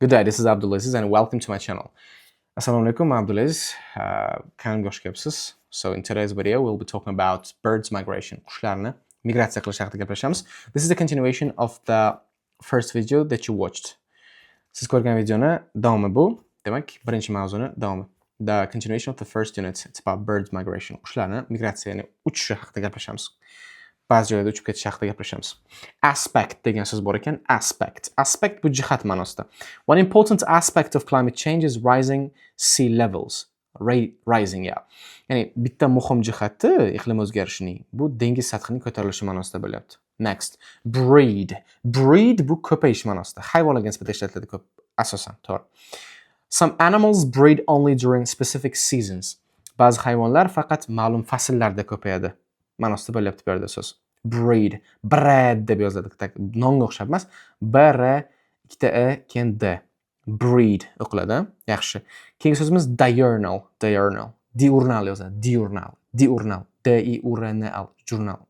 Good day, this is Abdulaziz and welcome to my channel. Assalamu alaikum, I'm Abdulaziz. Kanalga hoş kelibsiz. So in today's video we'll be talking about birds migration. Qushlarni migratsiya qilish haqida gaplashamiz. This is the continuation of the first video that you watched. Siz ko'rgan videoni davomi bu. Demak, birinchi mavzuni davomi. The continuation of the first unit. It's about birds migration. Qushlarni migratsiya, ya'ni uchishi haqida gaplashamiz. Ba'zi joylarda uchib ketish haqida gaplashamiz. Aspect degan so'z bor ekan. Aspect bu jihat ma'nosida. One important aspect of climate change is rising sea levels. Rising, yeah. Ya'ni bitta muhim jihati iqlim o'zgarishining bu dengiz sathining ko'tarilishi ma'nosida bo'lyapti. Next, breed bu ko'payish ma'nosida. Hayvonlarga nisbatan ishlatiladi ko'p asosan, to'g'ri. Some animals breed only during specific seasons. Ba'zi hayvonlar faqat ma'lum fasllarda ko'payadi ma'nosida bo'lyapti bu yerda so'z. Breed, bread deb yoziladi. Nonga o'xshab emas. B R ikkita e keyin d. Breed o'qiladi. Yaxshi. Keyingi so'zimiz diurnal. Diurnal yoziladi. Diurnal. D I U R N L. Jurnal.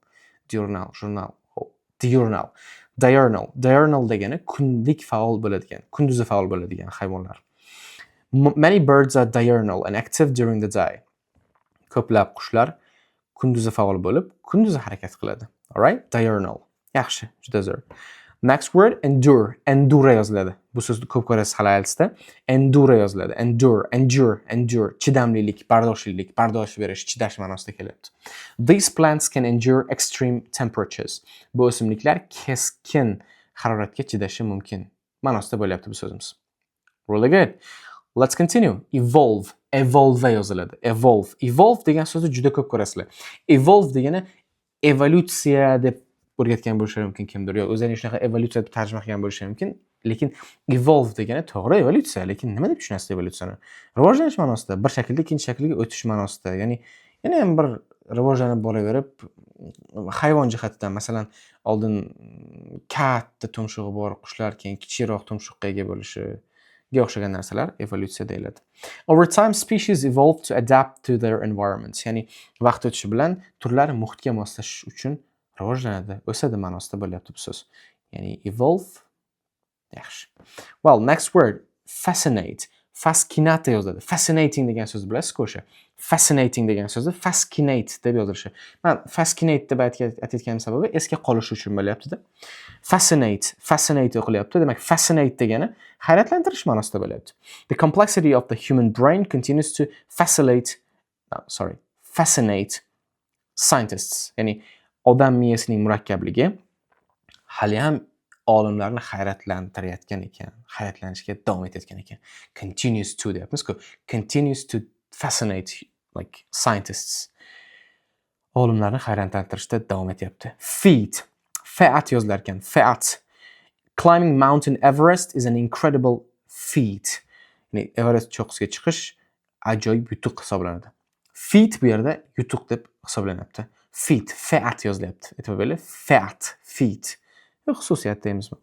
Diurnal degani kunlik faol bo'ladigan, kunduzi faol bo'ladigan hayvonlar. Many birds are diurnal and active during the day. Ko'plab qushlar kunduzi faol bo'lib, kunduzi harakat qiladi. All right? Diurnal. Yaxshi, juda zo'r. Next word, endure yoziladi. Bu so'zni ko'p ko'rasiz hali IELTSda. Endure yoziladi. Endure. Chidamlilik, bardosh berish, chidash ma'nosida kelyapti. These plants can endure extreme temperatures. Bu o'simliklar keskin haroratga chidashi mumkin ma'nosida bo'lyapti bu so'zimiz. Really good. Let's continue. Evolve yoziladi. Evolve degan so'zni juda ko'p ko'rasizlar. Evolve degani evolyutsiya deb o'rgatgan bo'lishi mumkin kimdir. Yo'q, o'zlarining shunaqa evolyutsiya deb tarjima qilgan bo'lishi mumkin. Lekin evolve degani to'g'ri evolyutsiya, lekin nima deb tushunasiz evolyutsiyani? Rivojlanish ma'nosida, bir shakldan ikkinchi shaklga o'tish ma'nosida. Ya'ni yana ham bir rivojlanib boraverib, hayvon jihatidan, masalan, oldin katta tumshug'i bor qushlar keyin kichikroq tumshuqqa ega bo'lishi o'xshagan narsalar evolyutsiya deyiladi. Over time, species evolve to adapt to their environments. Ya'ni vaqt o'tishi bilan turlar muhitga moslashish uchun rivojlanadi, o'sadi ma'nosida bo'lyapti bu so'z. Ya'ni evolve. Yaxshi. Well, next word, fascinate. Fascinate yoziladi. Fascinating degan so'z bilasiz-ku o'sha. Fascinating degan so'zni fascinate deb yozilishi. Men fascinate deb aytayotganim sababi esga qolishi uchun bo'lyapti-da. Fascinate o'qilyapti. Demak, fascinate degani hayratlantirish ma'nosida bo'lyapti. The complexity of the human brain continues to fascinate scientists. Ya'ni odam miyasining murakkabligi hali ham olimlarni hayratlantirayotgan ekan, hayratlanishga davom etayotgan ekan. Continues to deyapmiz-ku. Continues to fascinate like scientists. Olimlarni hayratlantirishda davom etyapti. Feat yozilar ekan. Feat. Climbing Mountain Everest is an incredible feat. Ya'ni Everest cho'qqisiga chiqish ajoyib yutuq hisoblanadi. Feat bu yerda yutuq deb hisoblanadi. Feat yozilyapti. E'tibor bering. Feat. Xususiyat deymizmi?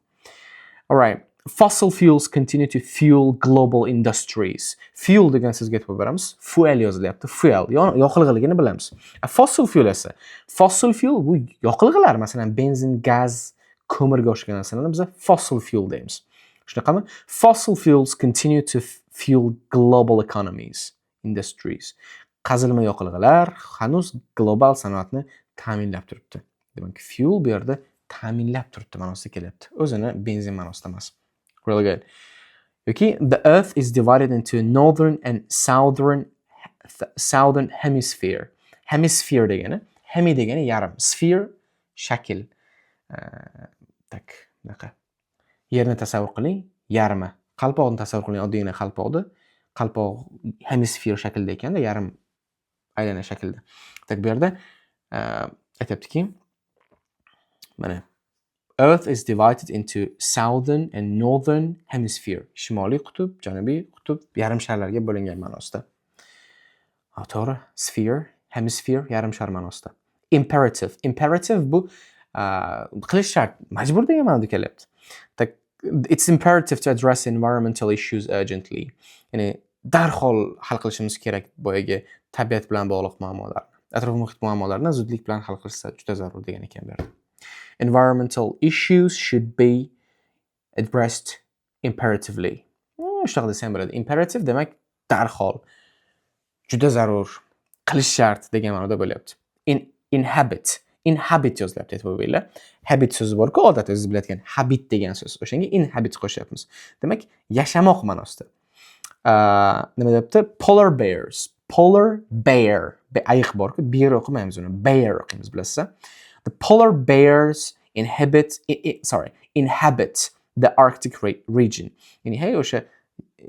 All right. Fossil fuels continue to fuel global industries. Fuel degan so'zga e'tibor beramiz. Fuel yozilyapti. Fuel yoqilg'iligini bilamiz. Fossil fuel esa. Fossil fuel bu yoqilg'ilar, masalan, benzin, gaz, ko'mirga o'xshagan narsalarni biz fossil fuel deymiz. Shunaqami? Fossil fuels continue to fuel global economies, industries. Qazilma yoqilg'ilar hanuz global sanoatni ta'minlab turibdi. Demak, fuel bu yerda ta'minlab turibdi ma'nosida kelyapti. O'zini benzin ma'nosida emas. Really good. Okay, the earth is divided into northern and southern hemisphere. Hemisphere degani, hemi degani yarim, sphere shakl. Bunaqa. Yerni tasavvur qiling, yarmi. Qalpoqni tasavvur qiling, oddiygina qalpoqni. Qalpoq hemisphere shaklda ekanda, yarim aylana shaklda. Bu yerda aytibdiki, mana Earth is divided into southern and northern hemisphere. Shimoliy qutb, janubiy qutb, yarim sharlarga bo'lingan ma'nosida. To'g'ri, sphere, hemisphere, yarim shar ma'nosida. Imperative bu qilish shart, majbur degan ma'noda kelyapti. It's imperative to address environmental issues urgently. Ya'ni darhol hal qilishimiz kerak boyagi tabiat bilan bog'liq muammolarni. Atrof muhit muammolarini zudlik bilan hal qilish juda zarur degan ekan bu yerda. Environmental issues should be addressed imperatively. shunaqa desam bo'ladi. Imperative demak darhol, juda zarur, qilish shart degan ma'noda bo'lyapti. Inhabit yozilyapti, e'tibor beringlar. Habit so'zi bor-ku, odat o'zingiz biladigan habit degan so'z. O'shanga inhabit qo'shyapmiz. Demak, yashamoq ma'nosida. Nima deyapti? Polar bears. Polar bear. Ayiq bor-ku, bear o'qimaymiz uni. Bear o'qiymiz, bilasizmi? The polar bears inhabit the Arctic region. Ya'ni hey o'sha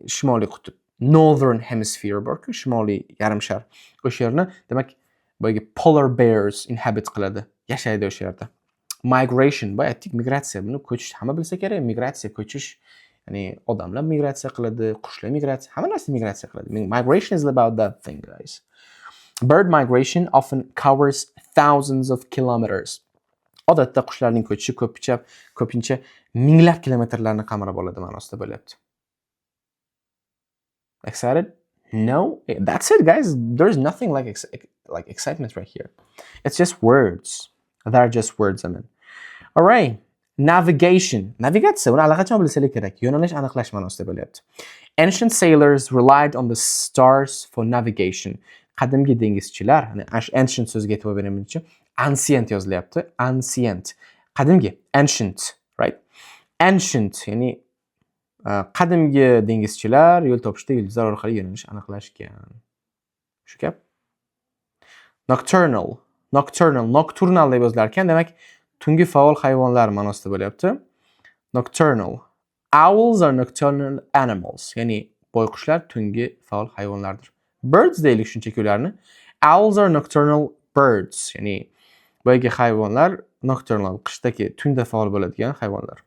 shimoliy qutb, northern hemisphere bor-ku, shimoliy yarim shar. O'sha yerni demak boyagi polar bears inhabit qiladi, yashaydi o'sha yerda. Migration, boya aytdik, migratsiya, buni ko'chish hamma bilsa kerak. Migratsiya, ko'chish, ya'ni odamlar migratsiya qiladi, qushlar migratsiya, hamma narsa migratsiya qiladi. Migration is about that thing, guys. Bird migration often covers thousands of kilometers. Odatda qushlarning ko'chishi ko'pincha minglab kilometrlarni qamrab oladi ma'nosida bo'lyapti. Excited? No, that's it, guys. There's nothing like excitement right here. It's just words. They're just words, I mean. All right. Navigation. Navigatsiya, uni allaqachon bilsanglar kerak. Yo'nalish aniqlash ma'nosida bo'lyapti. Ancient sailors relied on the stars for navigation. Qadimgi dengizchilar, ancient so'ziga e'tibor beraylik. Ancient yozilyapti. Ancient. Qadimgi, ancient, right? Ancient, ya'ni qadimgi dengizchilar yo'l topishda yulduzlar orqali yo'nalish aniqlashgan. Shu gap. Nocturnal deb yozilar ekan, demak tungi faol hayvonlar ma'nosida bo'lyapti. Nocturnal. Owls are nocturnal animals, ya'ni boyqushlar tungi faol hayvonlardir. Birds deylik shunchaki ularni. Owls are nocturnal birds, ya'ni boyagi hayvonlar nocturnal, qishdagi tunda faol bo'ladigan hayvonlar.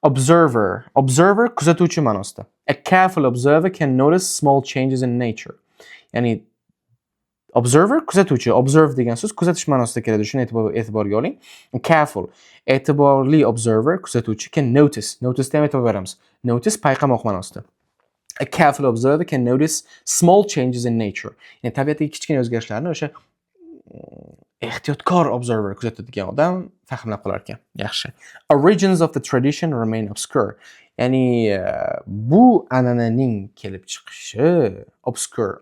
Observer kuzatuvchi ma'nosida. A careful observer can notice small changes in nature. Ya'ni observer kuzatuvchi, observe degan so'z kuzatish ma'nosida keladi. Shuni e'tiborga oling. Careful, e'tiborli observer kuzatuvchi can notice ham e'tibor beramiz. Notice payqamoq ma'nosida. A careful observer can notice small changes in nature. Ya'ni tabiatdagi kichkina o'zgarishlarni o'sha ehtiyotkor observer kuzatadigan odam fahmlab qolar ekan. Yaxshi. Origins of the tradition remain obscure. Ya'ni bu an'ananing kelib chiqishi obscure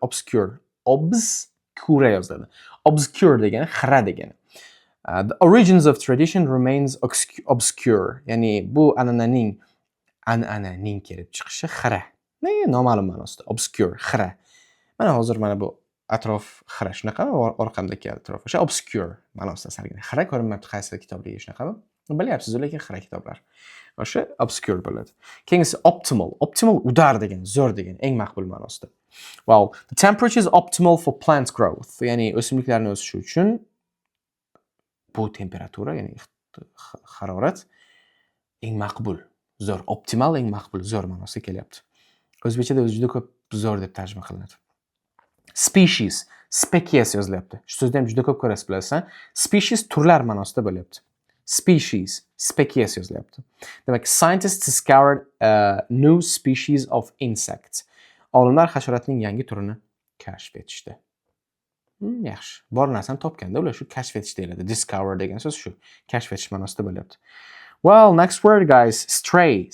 yoziladi. Obscure degani xira degani. The origins of tradition remains obscure. Ya'ni bu an'ananing kelib chiqishi xira. Noma'lum ma'nosida. Obscure, xira. Mana hozir mana bu atrof xira, shunaqami? Orqamdagi atrof o'sha obscure ma'nosida sargina. Xira ko'rinmayapti qaysi kitobligi shunaqami? Bilyapsiz, lekin xira kitoblar. O'sha obscure bo'ladi. Keyingisi optimal udar degan, zo'r degan, eng maqbul ma'nosida. Well, the temperature is optimal for plant growth. Ya'ni o'simliklarning o'sishi uchun bu temperatura, ya'ni harorat eng maqbul, zo'r, optimal, eng maqbul, zo'r ma'nosida kelyapti. O'zbekchada o'zi juda ko'p zo'r deb tarjima qilinadi. Species, species yozilyapti. Shu so'zni ham juda ko'p ko'rasiz, bilasizmi? Species turlar ma'nosida bo'lyapti. Species, species yozilyapti. Demak, scientists discovered a new species of insects. Olimlar hasharotning yangi turini kashf etishdi. Yaxshi. Bor narsani topganda ular shu kashf etish deyiladi. Discover degan so'z shu, kashf etish ma'nosida bo'lyapti. Well, next word, guys. Stray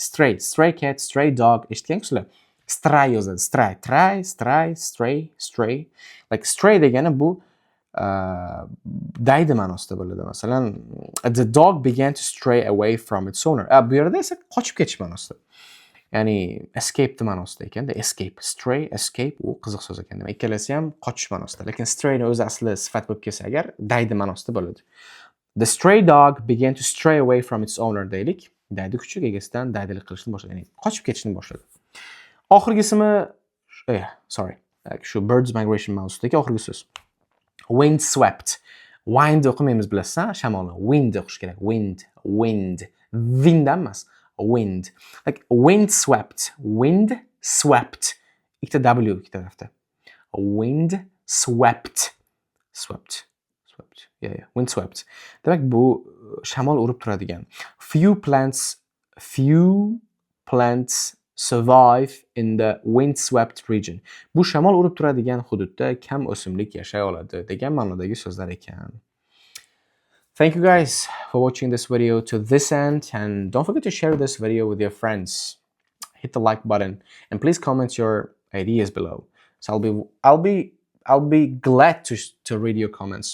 cat, stray dog. Eshitgansizlar? Stray yozadi. Stray. Like stray degani bu daydi ma'nosida bo'ladi. Masalan, the dog began to stray away from its owner. Bu yerda esa qochib ketish ma'nosida. Ya'ni escape ma'nosida ekanda. Stray, escape, u qiziq so'z ekan. Demak, ikkalasi ham qochish ma'nosida. Lekin strayni o'zi asli sifat bo'lib kelsa agar daydi ma'nosida bo'ladi. The stray dog began to stray away from its owner deylik. Daydi kuchuk egasidan daydilik qilishni boshladi. Ya'ni qochib ketishni boshladi. Oxirgisimi, shu birds migration mavzusidagi oxirgi so'z. Windswept. Wind o'qimaymiz, bilasizmi? Shamolni. Wind o'qish kerak. Wind. Wind emas. Wind. Like windswept. Ikkita W ikkita tarafda. Windswept. Yeah. Windswept. Demak, bu shamol urib turadigan. Few plants survive in the windswept region. Bu shamol urib turadigan hududda kam o'simlik yashay oladi degan ma'nodagi so'zlar ekan. Thank you guys for watching this video to this end, and don't forget to share this video with your friends. hit the like button, and please comment your ideas below. So I'll be glad to read your comments.